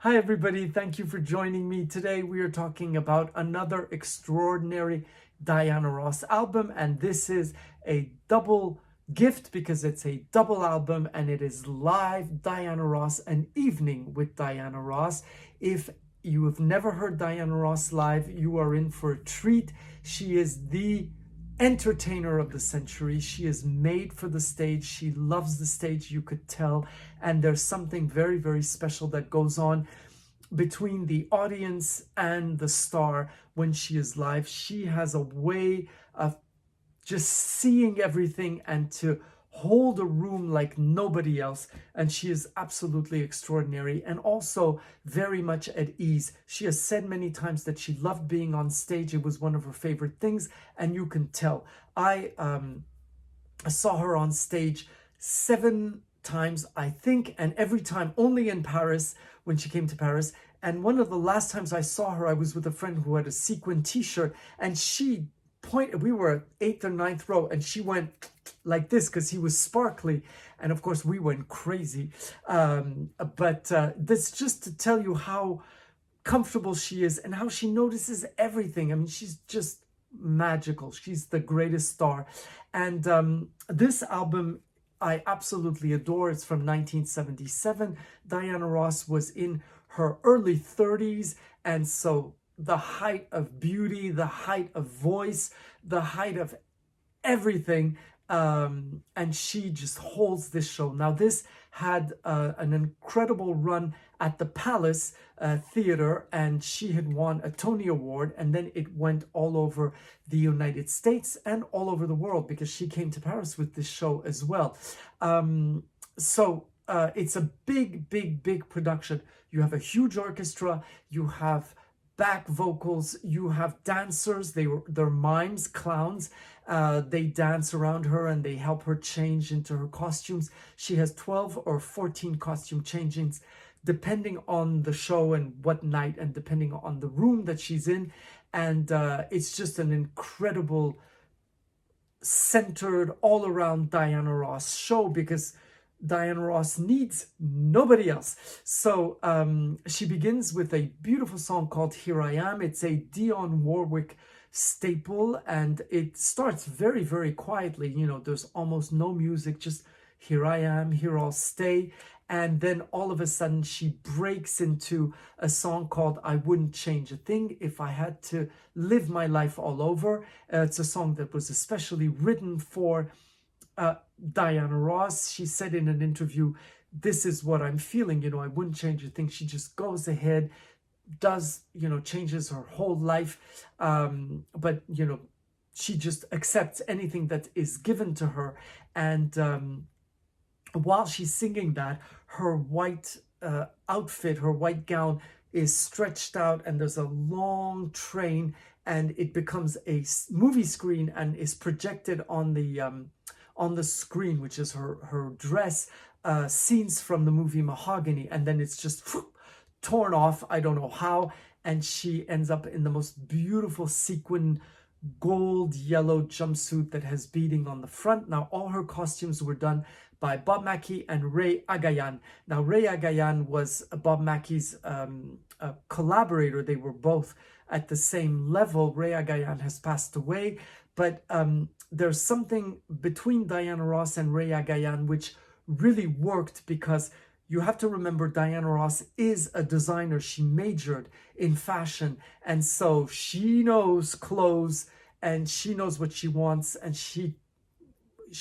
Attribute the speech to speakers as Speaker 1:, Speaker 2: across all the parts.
Speaker 1: Hi, everybody. Thank you for joining me. Today, we are talking about another extraordinary Diana Ross album, and this is a double gift because it's a double album and it is live Diana Ross, an evening with Diana Ross. If you have never heard Diana Ross live, you are in for a treat. She is the entertainer of the century. She is made for the stage. She loves the stage, you could tell. And there's something very, very special that goes on between the audience and the star when she is live. She has a way of just seeing everything and to hold a room like nobody else, and she is absolutely extraordinary and also very much at ease. She has said many times that she loved being on stage. It was one of her favorite things, and you can tell. I saw her on stage 7 times, I think, and every time only in Paris when she came to Paris. And one of the last times I saw her, I was with a friend who had a sequin t-shirt, and she we were at 8th or 9th row, and she went like this because he was sparkly, and of course we went crazy. But that's just to tell you how comfortable she is and how she notices everything. I mean, she's just magical. She's the greatest star. And this album I absolutely adore. It's from 1977. Diana Ross was in her early 30s, and so the height of beauty, the height of voice, the height of everything. And she just holds this show. Now, this had an incredible run at the Palace Theater, and she had won a Tony Award, and then it went all over the United States and all over the world because she came to Paris with this show as well. It's a big, big, big production. You have a huge orchestra, you have back vocals, you have dancers. They're mimes, clowns. They dance around her and they help her change into her costumes. She has 12 or 14 costume changings depending on the show and what night, and depending on the room that she's in. And it's just an incredible, centered, all around Diana Ross show because Diana Ross needs nobody else. So she begins with a beautiful song called Here I Am. It's a Dionne Warwick staple, and it starts very, very quietly. You know, there's almost no music, just here I am, here I'll stay. And then all of a sudden she breaks into a song called I Wouldn't Change a Thing If I Had to Live My Life All Over. It's a song that was especially written for Diana Ross. She said in an interview, this is what I'm feeling, I wouldn't change a thing. She just goes ahead, does, changes her whole life. But, she just accepts anything that is given to her. And while she's singing that, her white outfit, her white gown is stretched out, and there's a long train, and it becomes a movie screen and is projected on the screen, which is her dress, scenes from the movie Mahogany, and then it's just torn off, I don't know how, and she ends up in the most beautiful sequin gold yellow jumpsuit that has beading on the front. Now, all her costumes were done by Bob Mackie and Ray Agayan. Now, Ray Agayan was Bob Mackie's collaborator. They were both at the same level. Ray Agayan has passed away, but there's something between Diana Ross and Ray Agayan which really worked, because you have to remember Diana Ross is a designer. She majored in fashion, and so she knows clothes, and she knows what she wants, and she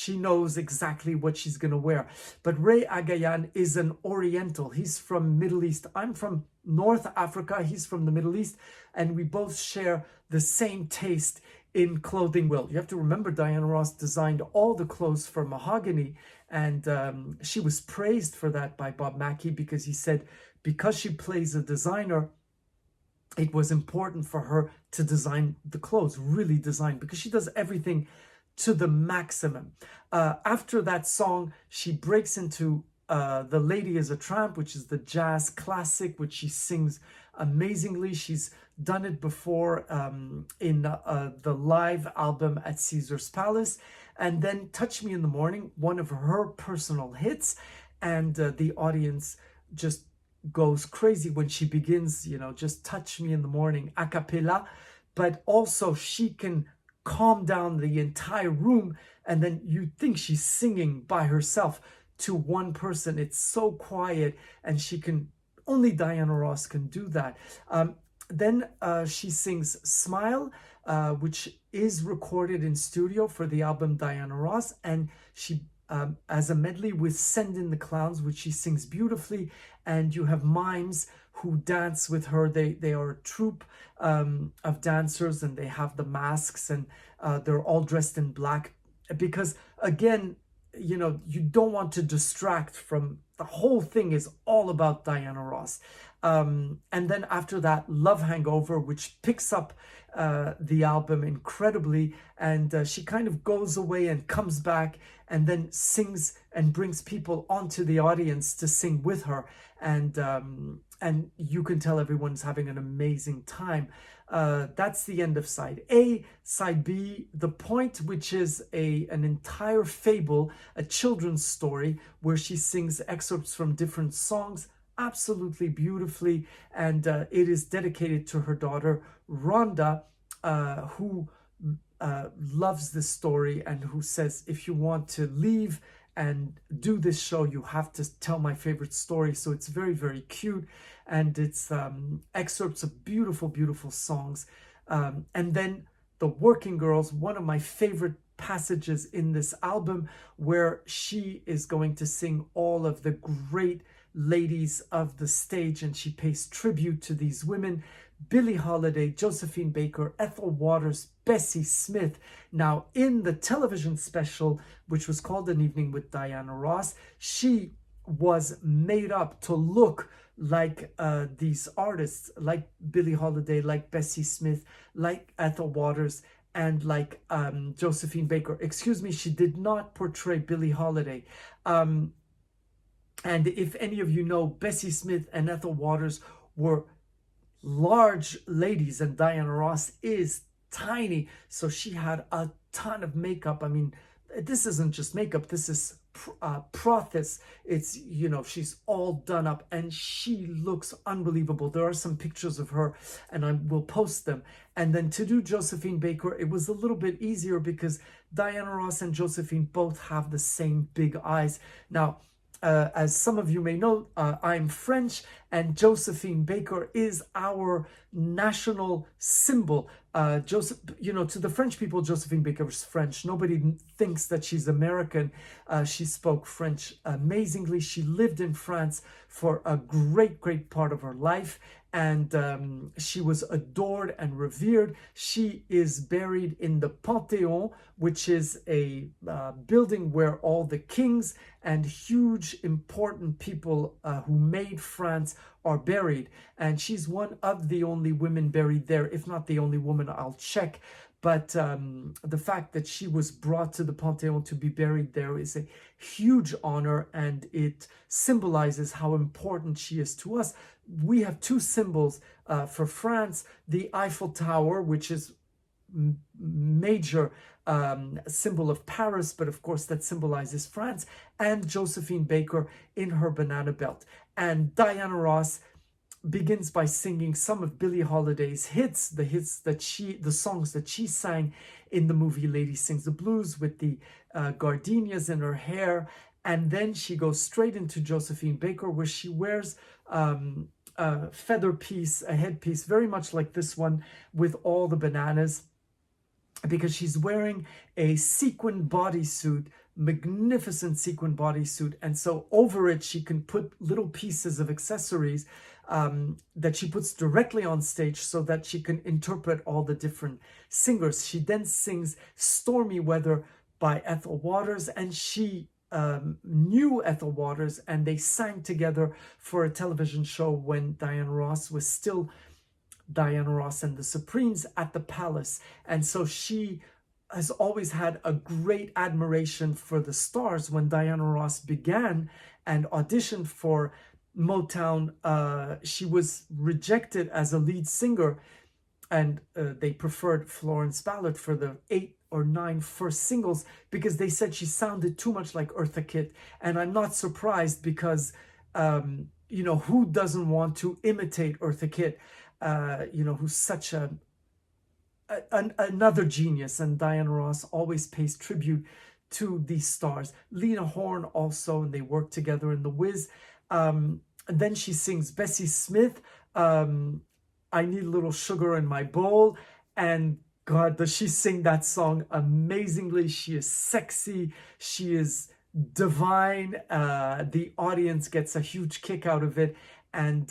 Speaker 1: knows exactly what she's going to wear. But Ray Agayan is an Oriental. He's from Middle East. I'm from North Africa. He's from the Middle East, and we both share the same taste in clothing. Well, you have to remember Diana Ross designed all the clothes for Mahogany, and she was praised for that by Bob Mackie, because he said because she plays a designer, it was important for her to design the clothes, really design, because she does everything to the maximum. After that song, she breaks into The Lady is a Tramp, which is the jazz classic, which she sings amazingly. She's done it before in the live album at Caesar's Palace. And then Touch Me in the Morning, one of her personal hits. And the audience just goes crazy when she begins, just touch me in the morning, a cappella, but also she can calm down the entire room, and then you think she's singing by herself to one person. It's so quiet, and she can, only Diana Ross can do that. Then she sings Smile, which is recorded in studio for the album Diana Ross, and she as a medley with Send in the Clowns, which she sings beautifully, and you have mimes who dance with her. They are a troupe of dancers, and they have the masks, and they're all dressed in black, because again, you don't want to distract from the whole thing is all about Diana Ross. And then after that, Love Hangover, which picks up the album incredibly, and she kind of goes away and comes back and then sings and brings people onto the audience to sing with her, and you can tell everyone's having an amazing time. That's the end of side A. Side B, The Point, which is an entire fable, a children's story, where she sings excerpts from different songs absolutely beautifully, and it is dedicated to her daughter Rhonda, who loves this story, and who says, if you want to leave and do this show, you have to tell my favorite story. So it's very, very cute, and it's excerpts of beautiful, beautiful songs. And then The Working Girls, one of my favorite passages in this album, where she is going to sing all of the great ladies of the stage, and she pays tribute to these women: Billie Holiday, Josephine Baker, Ethel Waters, Bessie Smith. Now, in the television special, which was called An Evening with Diana Ross, she was made up to look like these artists, like Billie Holiday, like Bessie Smith, like Ethel Waters, and like Josephine Baker. Excuse me, she did not portray Billie Holiday. And if any of you know, Bessie Smith and Ethel Waters were large ladies, and Diana Ross is tiny, so she had a ton of makeup. I mean, this isn't just makeup, this is prosthetics. It's, she's all done up, and she looks unbelievable. There are some pictures of her, and I will post them. And then to do Josephine Baker, it was a little bit easier because Diana Ross and Josephine both have the same big eyes. Now, as some of you may know, I'm French, and Josephine Baker is our national symbol. To the French people, Josephine Baker is French. Nobody thinks that she's American. She spoke French amazingly. She lived in France for a great, great part of her life, and she was adored and revered. She is buried in the Panthéon, which is a building where all the kings and huge important people who made France are buried. And she's one of the only women buried there, if not the only woman. I'll check. But the fact that she was brought to the Panthéon to be buried there is a huge honor, and it symbolizes how important she is to us. We have two symbols for France: the Eiffel Tower, which is major symbol of Paris, but of course that symbolizes France, and Josephine Baker in her banana belt. And Diana Ross begins by singing some of Billie Holiday's hits, the songs that she sang in the movie Lady Sings the Blues, with the gardenias in her hair. And then she goes straight into Josephine Baker, where she wears a feather piece, a headpiece, very much like this one, with all the bananas, because she's wearing a sequin bodysuit, magnificent sequin bodysuit. And so over it, she can put little pieces of accessories that she puts directly on stage, so that she can interpret all the different singers. She then sings Stormy Weather by Ethel Waters, and she knew Ethel Waters, and they sang together for a television show when Diana Ross was still Diana Ross and the Supremes at the Palace. And so she has always had a great admiration for the stars. When Diana Ross began and auditioned for Motown, she was rejected as a lead singer, and they preferred Florence Ballard for the 8 or 9 first singles, because they said she sounded too much like Eartha Kitt. And I'm not surprised, because you know, who doesn't want to imitate Eartha Kitt, you know, who's such another genius, and Diana Ross always pays tribute to these stars. Lena Horne also, and they work together in The Wiz. And then she sings Bessie Smith, I Need a Little Sugar in My Bowl, and God, does she sing that song amazingly. She is sexy, she is divine. The audience gets a huge kick out of it, and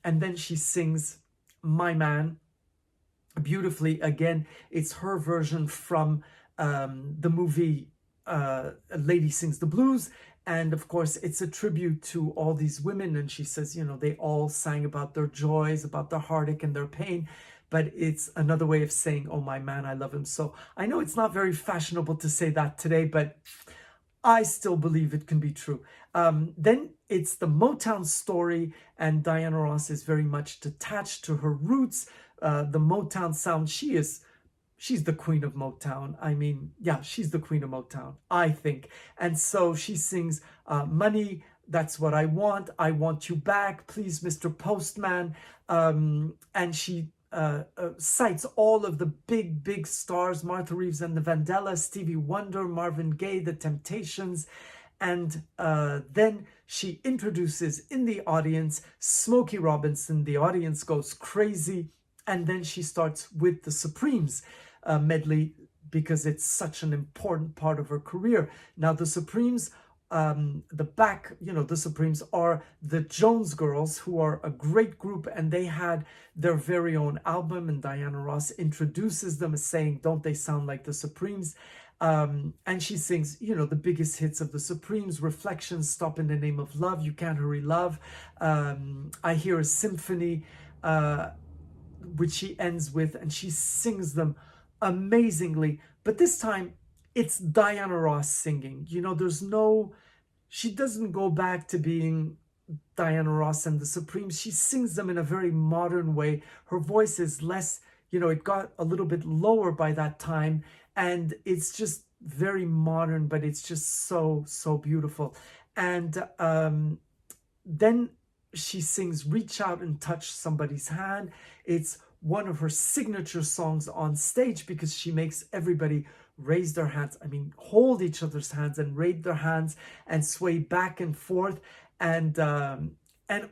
Speaker 1: then she sings My Man beautifully. Again, it's her version from the movie Lady Sings the Blues, and of course it's a tribute to all these women, and she says, you know, they all sang about their joys, about their heartache and their pain, but it's another way of saying, oh, my man, I love him. So I know it's not very fashionable to say that today, but I still believe it can be true. Then it's the Motown story, and Diana Ross is very much attached to her roots, the Motown sound. She's the queen of Motown. I mean, yeah, she's the queen of Motown, I think. And so she sings Money, That's What I Want You Back, Please Mr. Postman. And she cites all of the big stars, Martha Reeves and the Vandellas, Stevie Wonder, Marvin Gaye, The Temptations. And then she introduces in the audience Smokey Robinson. The audience goes crazy. And then she starts with the Supremes medley, because it's such an important part of her career. Now, the Supremes, the Supremes are the Jones Girls, who are a great group, and they had their very own album, and Diana Ross introduces them as saying, don't they sound like the Supremes? And she sings, you know, the biggest hits of the Supremes: Reflections, Stop in the Name of Love, You Can't Hurry Love, I Hear a Symphony, which she ends with, and she sings them amazingly. But this time it's Diana Ross singing. You know, she doesn't go back to being Diana Ross and the Supremes. She sings them in a very modern way. Her voice is less, you know, it got a little bit lower by that time, and it's just very modern, but it's just so beautiful. And then she sings Reach Out and Touch Somebody's Hand. It's one of her signature songs on stage, because she makes everybody raise their hands. I mean, hold each other's hands and raise their hands and sway back and forth. And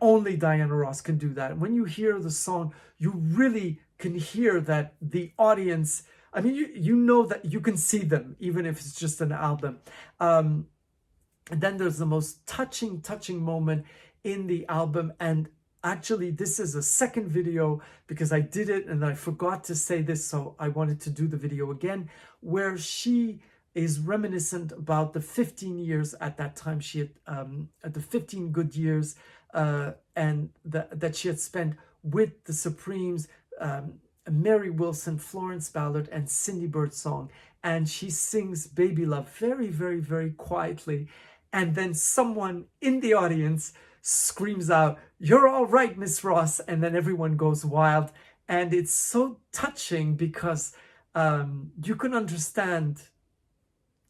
Speaker 1: only Diana Ross can do that. When you hear the song, you really can hear that the audience, I mean, you know that you can see them, even if it's just an album. And then there's the most touching moment in the album. And actually, this is a second video, because I did it and I forgot to say this, so I wanted to do the video again, where she is reminiscent about the 15 years at that time. She had the 15 good years and that she had spent with the Supremes, Mary Wilson, Florence Ballard, and Cindy Birdsong. And she sings Baby Love very quietly, and then someone in the audience screams out, "You're all right, Miss Ross," and then everyone goes wild. And it's so touching, because you can understand,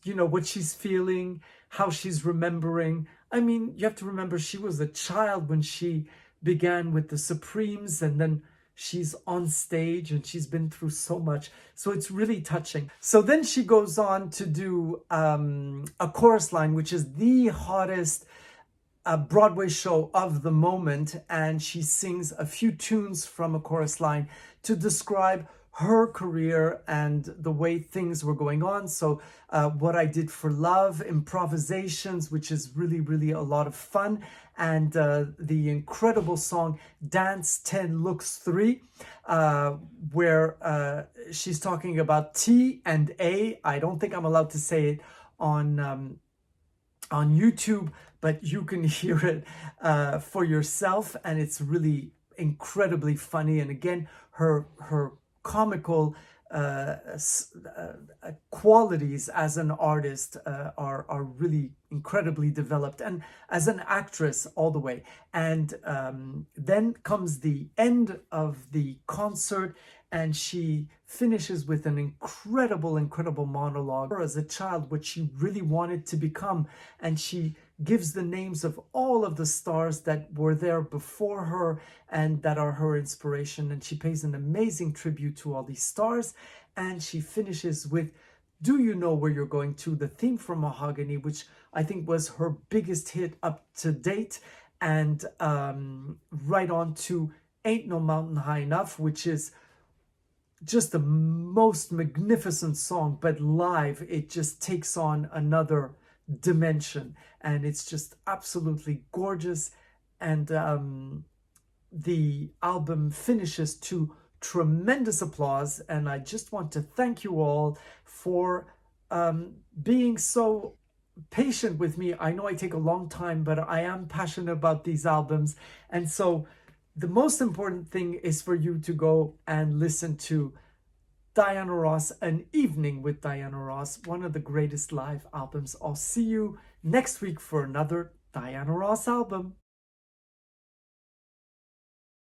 Speaker 1: you know, what she's feeling, how she's remembering. I mean, you have to remember, she was a child when she began with the Supremes, and then she's on stage and she's been through so much. So it's really touching. So then she goes on to do a chorus line, which is the hottest Broadway show of the moment, and she sings a few tunes from a chorus line to describe her career and the way things were going on. So What I Did for Love, Improvisations, which is really a lot of fun, and the incredible song Dance 10 Looks 3, where she's talking about T and A. I don't think I'm allowed to say it on YouTube, but you can hear it for yourself, and it's really incredibly funny. And again, her comical qualities as an artist are really incredibly developed, and as an actress all the way. And then comes the end of the concert, and she finishes with an incredible monologue as a child, what she really wanted to become. And she gives the names of all of the stars that were there before her and that are her inspiration. And she pays an amazing tribute to all these stars. And she finishes with Do You Know Where You're Going To, the theme from Mahogany, which I think was her biggest hit up to date. And right on to Ain't No Mountain High Enough, which is just the most magnificent song, but live it just takes on another dimension, and it's just absolutely gorgeous. And the album finishes to tremendous applause, and I just want to thank you all for being so patient with me. I know I take a long time, but I am passionate about these albums, and so the most important thing is for you to go and listen to Diana Ross, An Evening with Diana Ross, one of the greatest live albums. I'll see you next week for another Diana Ross album.